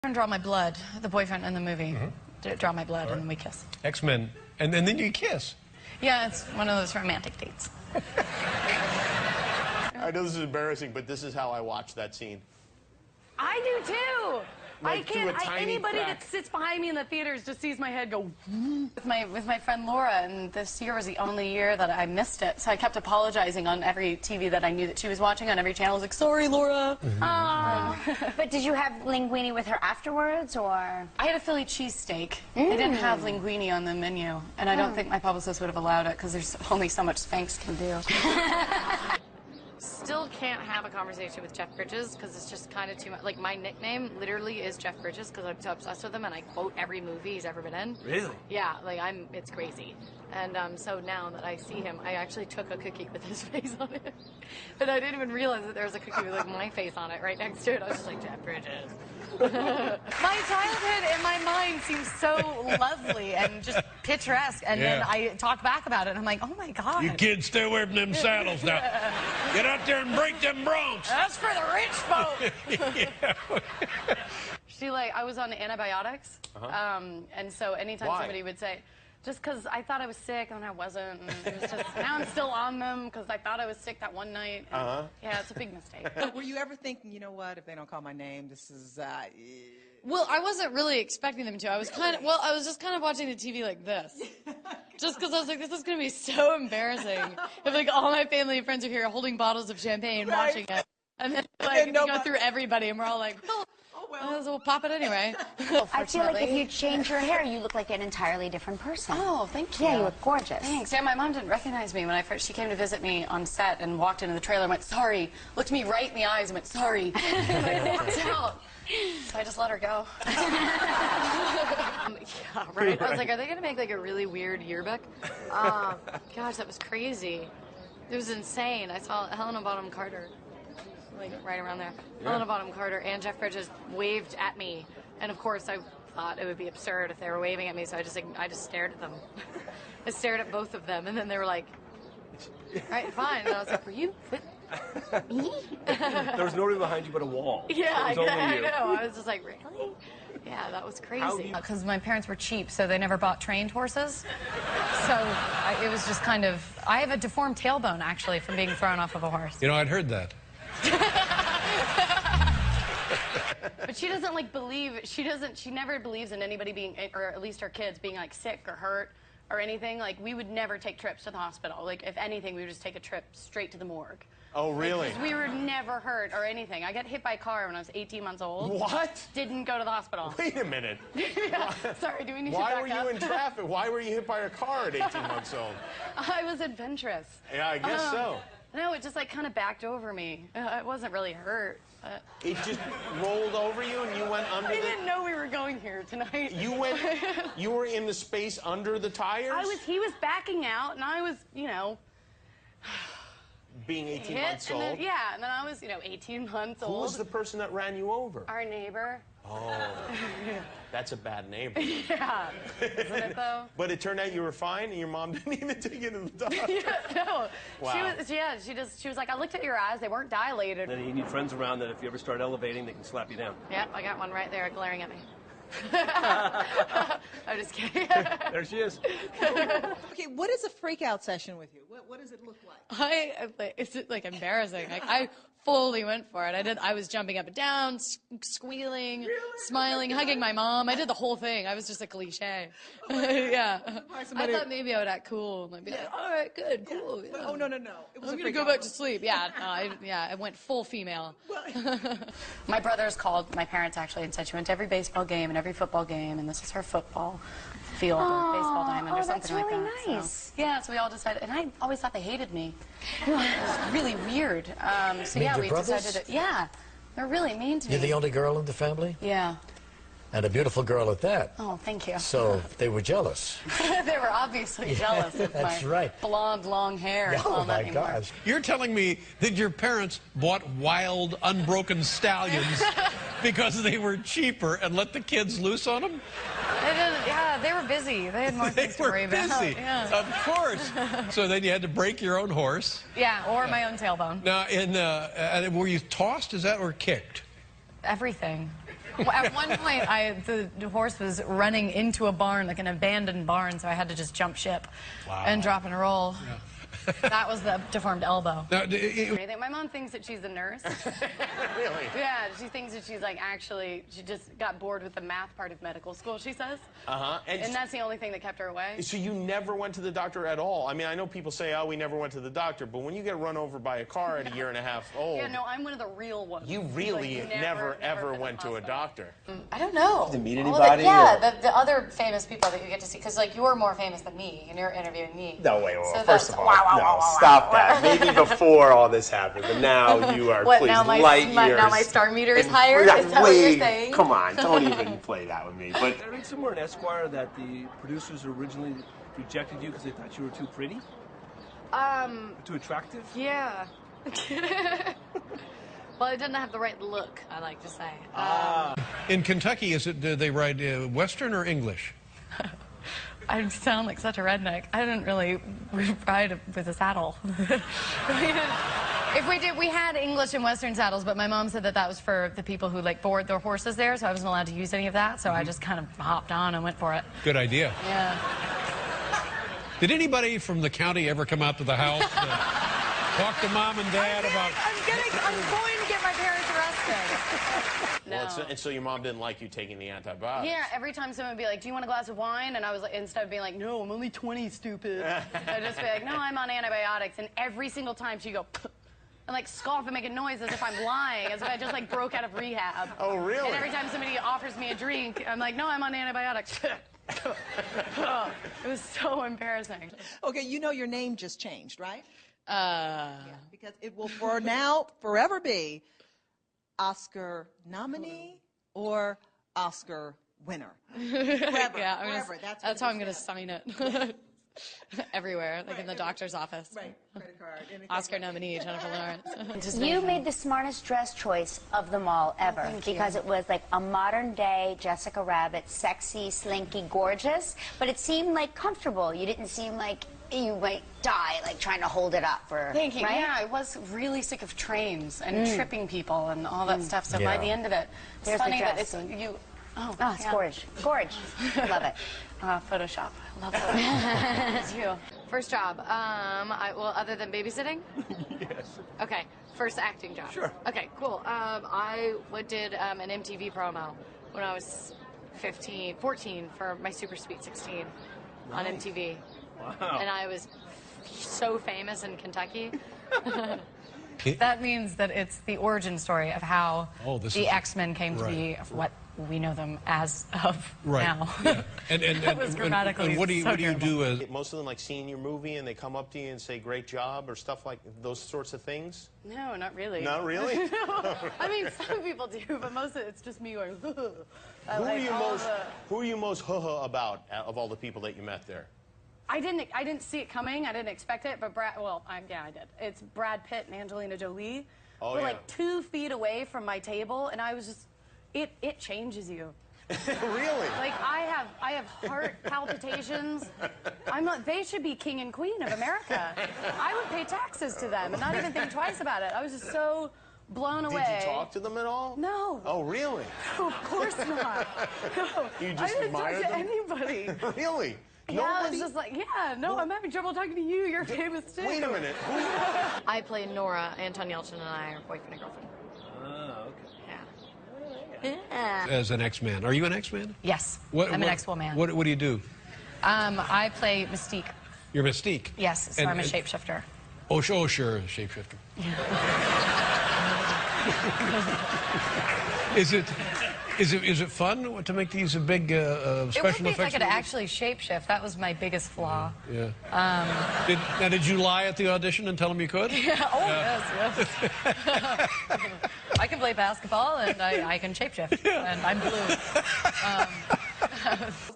Draw My Blood, the boyfriend in the movie. Draw My Blood, and then we kiss. X-Men, and then you kiss. Yeah, it's one of those romantic dates. I know this is embarrassing, but this is how I watch that scene. I do too. Like, I can't. Anybody crack. that sits behind me in the theaters just sees my head go. With my friend Laura, and this year was the only year that I missed it. So I kept apologizing on every TV that I knew that she was watching, on every channel. I was like, sorry, Laura. But did you have linguine with her afterwards, or? I had a Philly cheesesteak. They didn't have linguine on the menu, and I don't think my publicist would have allowed it because there's only so much Spanx can do. Still can't have a conversation with Jeff Bridges because it's just kind of too much. Like, my nickname literally is Jeff Bridges because I'm so obsessed with him and I quote every movie he's ever been in. Really? Yeah, like it's crazy. And so now that I see him, I actually took a cookie with his face on it. But I didn't even realize that there was a cookie with like my face on it right next to it. I was just like, Jeff Bridges. My childhood in my mind seems so lovely and just picturesque, and then I talk back about it, and I'm like, oh my God. You kids stay away from them saddles now. Get out there and break them broncs. That's for the rich folk. I was on antibiotics, and so anytime somebody would say, just because I thought I was sick and I wasn't, and it was just, now I'm still on them because I thought I was sick that one night. And, yeah, it's a big mistake. Were you ever thinking, you know what, if they don't call my name, this is, Well, I wasn't really expecting them to. I was I was just kind of watching the TV like this. Just because I was like, this is going to be so embarrassing. If like all my family and friends are here holding bottles of champagne watching it. And then like we go through everybody and we're all like, well, we'll pop it anyway. I feel like if you change your hair, you look like an entirely different person. Oh, thank you. Yeah, you look gorgeous. Thanks. Yeah, my mom didn't recognize me when she came to visit me on set and walked into the trailer and went, sorry. Looked me right in the eyes and went, sorry. And I walked out. So I just let her go. Yeah, right. I was like, are they going to make like a really weird yearbook? Gosh, that was crazy. It was insane. I saw Helena Bonham Carter. Like right around there. Helena Bonham Carter and Jeff Bridges waved at me, and of course I thought it would be absurd if they were waving at me, so I just stared at them. I stared at both of them, and then they were like, "All right, fine." And I was like, "Were you with me?" There was nobody behind you but a wall. Yeah, I know. I was just like, "Really?" Yeah, that was crazy. Because my parents were cheap, so they never bought trained horses. So it was just kind of. I have a deformed tailbone actually from being thrown off of a horse. You know, I'd heard that. But she doesn't like believe, she never believes in anybody being, or at least her kids being like sick or hurt or anything. Like, we would never take trips to the hospital. Like, if anything, we would just take a trip straight to the morgue. Oh, really? Because we were never hurt or anything. I got hit by a car when I was 18 months old. What? Didn't go to the hospital. Wait a minute. Yeah. Sorry, do we need to Why back were you up? in traffic? Why were you hit by a car at 18 months old? I was adventurous. Yeah, I guess so. No, it just like kind of backed over me. It wasn't really hurt. It just rolled over you and you went under I didn't know we were going here tonight. You were in the space under the tires? He was backing out and I was, you know. Being 18 hit, months old? And then, yeah, and then I was, 18 months old. Who was the person that ran you over? Our neighbor. Oh, that's a bad neighbor. Yeah, isn't it though? But it turned out you were fine and your mom didn't even take you to the doctor. Yeah, no. Wow. She was like, I looked at your eyes, they weren't dilated. Then you need friends around that if you ever start elevating, they can slap you down. Yep, I got one right there glaring at me. I'm just kidding. There she is. okay, what is a freak-out session with you? What does it look like? It's like embarrassing. Like, I fully went for it. I was jumping up and down, squealing, smiling, hugging my mom. I did the whole thing. I was just a cliche. Yeah. I thought maybe I would act cool and be like, all right, good, cool. Yeah. Oh, no. It was I'm gonna go back to sleep. Yeah, I went full female. My brothers called my parents actually and said she went to every baseball game and every football game, and this is her football field or baseball diamond or something like that. Oh, that's really nice. So, yeah, so we all decided, and I always thought they hated me. It was really weird. So yeah, we decided to, yeah, they're really mean to me. You're the only girl in the family? Yeah. And a beautiful girl at that. Oh, thank you. So they were jealous. They were obviously jealous of my blonde, long hair. Oh, my gosh. You're telling me that your parents bought wild, unbroken stallions because they were cheaper and let the kids loose on them? They didn't, yeah, they were busy. They had more things to worry about. They were busy, Yeah. of course. So then you had to break your own horse. Yeah, or my own tailbone. Now, were you tossed, is that, or kicked? Everything. At one point, the horse was running into a barn, like an abandoned barn, so I had to just jump ship and drop and roll. Yeah. That was the deformed elbow. Now, My mom thinks that she's a nurse. Really? Yeah, she thinks that she's like actually, she just got bored with the math part of medical school, she says. Uh-huh. And that's the only thing that kept her away. So you never went to the doctor at all? I mean, I know people say, oh, we never went to the doctor, but when you get run over by a car at a year and a half old, Yeah, no, I'm one of the real ones. you really Like, never ever been went to a doctor. I don't know. Did you meet All of anybody, yeah, the other famous people that you get to see, because like you're more famous than me, and you're interviewing me. No, wait, So first of that's- all, no, stop that. Maybe before all this happened, but now you are, What, please, now my- light my- years. now my star meter is and- higher? Yeah, Is that what you're wait, saying? Come on, don't even play that with me. But I read somewhere in Esquire that the producers originally rejected you because they thought you were too pretty, too attractive. Yeah. Well, I didn't have the right look, I like to say. in Kentucky, do they ride Western or English? I sound like such a redneck. I didn't really ride with a saddle. If we did, we had English and Western saddles, but my mom said that that was for the people who like board their horses there, so I wasn't allowed to use any of that, so I just kind of hopped on and went for it. Good idea. Yeah. Did anybody from the county ever come out to the house talk to mom and dad about... I'm going to get my parents arrested. No. Well, and so your mom didn't like you taking the antibiotics. Yeah, every time someone would be like, do you want a glass of wine? And I was like, instead of being like, no, I'm only 20, stupid. I'd just be like, no, I'm on antibiotics. And every single time she'd go, and like scoff and make a noise as if I'm lying, as if I just like broke out of rehab. Oh, really? And every time somebody offers me a drink, I'm like, no, I'm on antibiotics. It was so embarrassing. Okay, you know your name just changed, right? Yeah, because it will for now forever be Oscar nominee or Oscar winner. Forever, yeah, forever. that's how I'm going to sign it. Everywhere, like in the doctor's office. Right, credit card. Oscar nominee, Jennifer Lawrence. You made the smartest dress choice of them all ever because it was like a modern day Jessica Rabbit, sexy, slinky, gorgeous, but it seemed like comfortable. You didn't seem like you might die like trying to hold it up for. Thank you. Right? Yeah, I was really sick of trains and tripping people and all that stuff. So by the end of it, it's There's the funny that dress. it's you. Oh, it's gorge. Gorge. Love it. Photoshop. Love it. It's you. First job. Well, other than babysitting? Yes. Okay. First acting job. Sure. Okay, cool. I did an MTV promo when I was 14 for my Super Sweet 16 on MTV. Wow. And I was so famous in Kentucky. That means that it's the origin story of how the X-Men came to be what we know them as of now. Yeah. And That was grammatically what do you so do as... Most of them like seeing your movie and they come up to you and say great job or stuff like those sorts of things? No, not really. Not really? No. I mean, some people do, but most of it's just me going. Who are you most about of all the people that you met there? I didn't see it coming. I didn't expect it, but I did. It's Brad Pitt and Angelina Jolie. Oh, We're yeah. like 2 feet away from my table, and I was just, it changes you. Really? Like I have heart palpitations. They should be king and queen of America. I would pay taxes to them and not even think twice about it. I was just so blown away. Did you talk to them at all? No. Oh, really? No, of course not. No. You just I didn't talk admired to them? anybody. Really? Yeah, I Nobody? was just like, I'm having trouble talking to you. You're famous too. Wait a minute. I played Nora. Anton Yelchin and I are boyfriend and girlfriend. Oh, okay. Yeah. As an X-Man. Are you an X-Man? Yes. I'm an X-Woman. What do you do? I play Mystique. You're Mystique? Yes, so I'm a shapeshifter. Oh, sure, shapeshifter. Is it fun to make these big special It would be if I effects? could actually shapeshift. That was my biggest flaw. Yeah. Did you lie at the audition and tell them you could? Yes. I can play basketball and I can shapeshift. And I'm blue.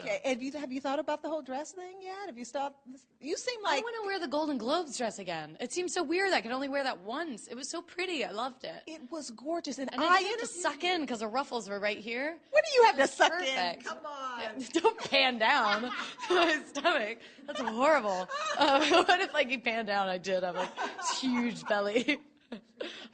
Okay, and have you thought about the whole dress thing yet? Have you stopped? You seem I like want to wear the Golden Globes dress again. It seems so weird that I could only wear that once. It was so pretty. I loved it. it was gorgeous, and And I didn't have to suck in because the ruffles were right here. What do you have to suck in? Perfect. Come on. Don't pan down to my stomach. That's horrible. What if like you pan down? I did. I'm like this huge belly.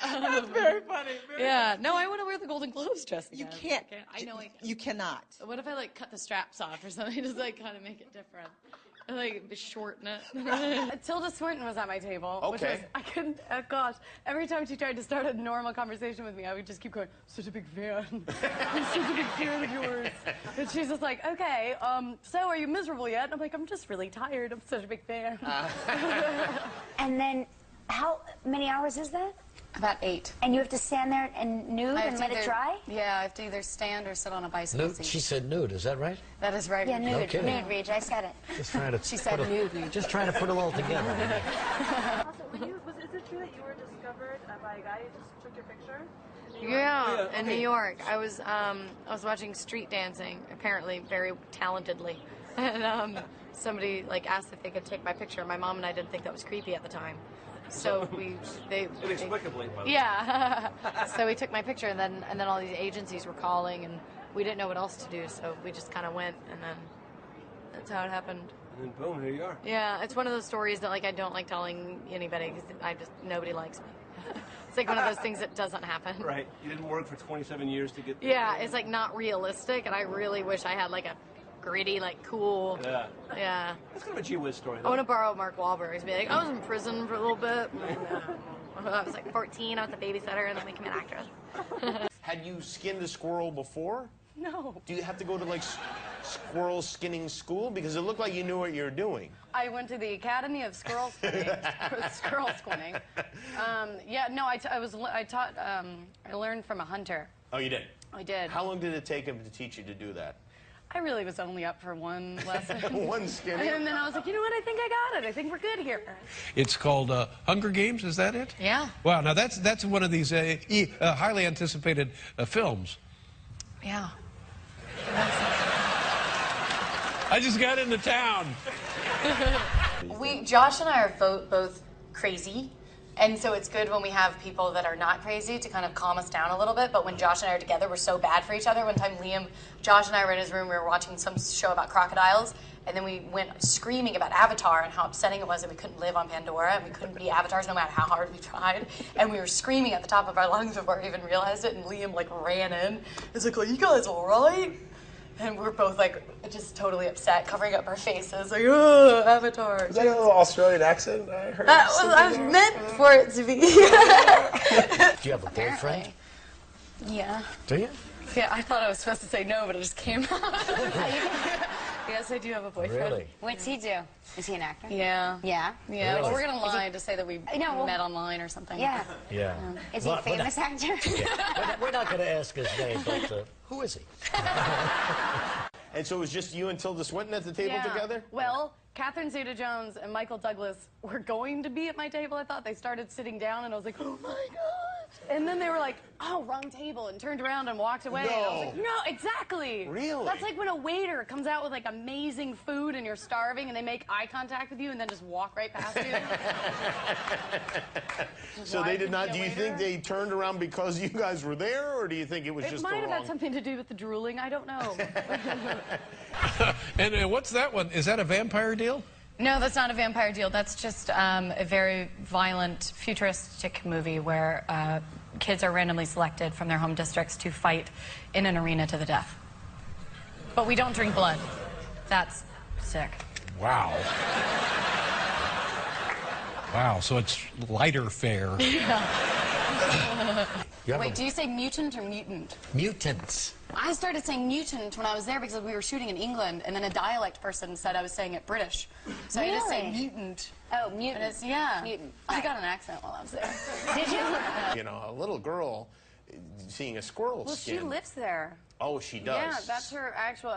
That's very funny. Yeah. No, I want to wear the Golden Globes dress You again. can't. I know I can. You cannot. What if I like cut the straps off or something? Just like kind of make it different. Or, like shorten it. Tilda Swinton was at my table. Which Okay. was, I couldn't, gosh, every time she tried to start a normal conversation with me, I would just keep going, such a big fan. I'm such a big fan of yours. And she's just like, okay, so are you miserable yet? And I'm like, I'm just really tired. I'm such a big fan. And then, how many hours is that? About 8. And you have to stand there and nude I have and to let it either- dry? Yeah, I have to either stand or sit on a bicycle Nude? seat. She said nude, is that right? That is right. Yeah, nude. kidding. Nude, Reach. I said it. Just trying to She said put nude. Just trying to put it all together. Also, is it true that you were discovered by a guy who just took your picture? Yeah, in New York. I was watching street dancing, apparently very talentedly, and somebody like asked if they could take my picture. My mom and I didn't think that was creepy at the time, so they Inexplicably, by the way. yeah. So we took my picture, and then all these agencies were calling, and we didn't know what else to do, so we just kind of went, and then that's how it happened. And then boom, here you are. Yeah, it's one of those stories that like I don't like telling anybody because nobody likes me. It's like one of those things that doesn't happen. Right. You didn't work for 27 years to get. Yeah, it's like not realistic, and I really wish I had like a gritty, like cool. Yeah. Yeah. That's kind of a gee whiz story, I though. want to borrow Mark Wahlberg's. Be like, I was in prison for a little bit. When I was like 14, I was a babysitter, and then became an actress. Had you skinned a squirrel before? No. Do you have to go to like squirrel skinning school? Because it looked like you knew what you were doing. I went to the Academy of Squirrel Squinting. Squirrel Squinting. Yeah, no, I learned from a hunter. Oh, you did? I did. How long did it take him to teach you to do that? I really was only up for one lesson. One skinning? And then I was like, you know what? I think I got it. I think we're good here. It's called Hunger Games, is that it? Yeah. Wow, now that's one of these highly anticipated films. Yeah. I just got into town. Josh and I are both crazy, and so it's good when we have people that are not crazy to kind of calm us down a little bit. But when Josh and I are together, we're so bad for each other. One time, Josh and I were in his room, we were watching some show about crocodiles, and then we went screaming about Avatar and how upsetting it was that we couldn't live on Pandora and we couldn't be avatars no matter how hard we tried. And we were screaming at the top of our lungs before we even realized it, and Liam like ran in. He's like, are you guys all right? And we're both like just totally upset, covering up our faces, like, oh, Avatar. Is that a little Australian accent I heard? I was meant for it to be. Do you have a boyfriend? Yeah. Do you? Yeah, I thought I was supposed to say no, but it just came out. Yes, I do have a boyfriend. Really? What's he do? Is he an actor? Yeah. Yeah? Yeah, Really? but we're gonna lie to say that we No, met online or something. Yeah. Yeah. Is he a famous actor? We're not going to ask his name, but who is he? And so it was just you and Tilda Swinton at the table together? Well, Catherine Zeta-Jones and Michael Douglas were going to be at my table, I thought. They started sitting down, and I was like, oh, my gosh. And then they were like, oh, wrong table, and turned around and walked away. And I was like, no, exactly. Really? That's like when a waiter comes out with, like, amazing food, and you're starving, and they make eye contact with you, and then just walk right past you. So they did not, do you think they turned around because you guys were there, or do you think it was It just might the have wrong... had something to do with the drooling. I don't know. And what's that one? Is that a vampire deal? No, that's not a vampire deal. That's just a very violent, futuristic movie where kids are randomly selected from their home districts to fight in an arena to the death. But we don't drink blood. That's sick. Wow. Wow, so it's lighter fare. Wait, do you say mutant or mutant? Mutants. I started saying mutant when I was there because we were shooting in England, and then a dialect person said I was saying it British. So I just say Really? mutant. Oh, mutant. And it's, yeah. Mutant. I got an accent while I was there. Did you? You know, a little girl seeing a squirrel Well, skin. she lives there. Oh, she does. Yeah, that's her actual...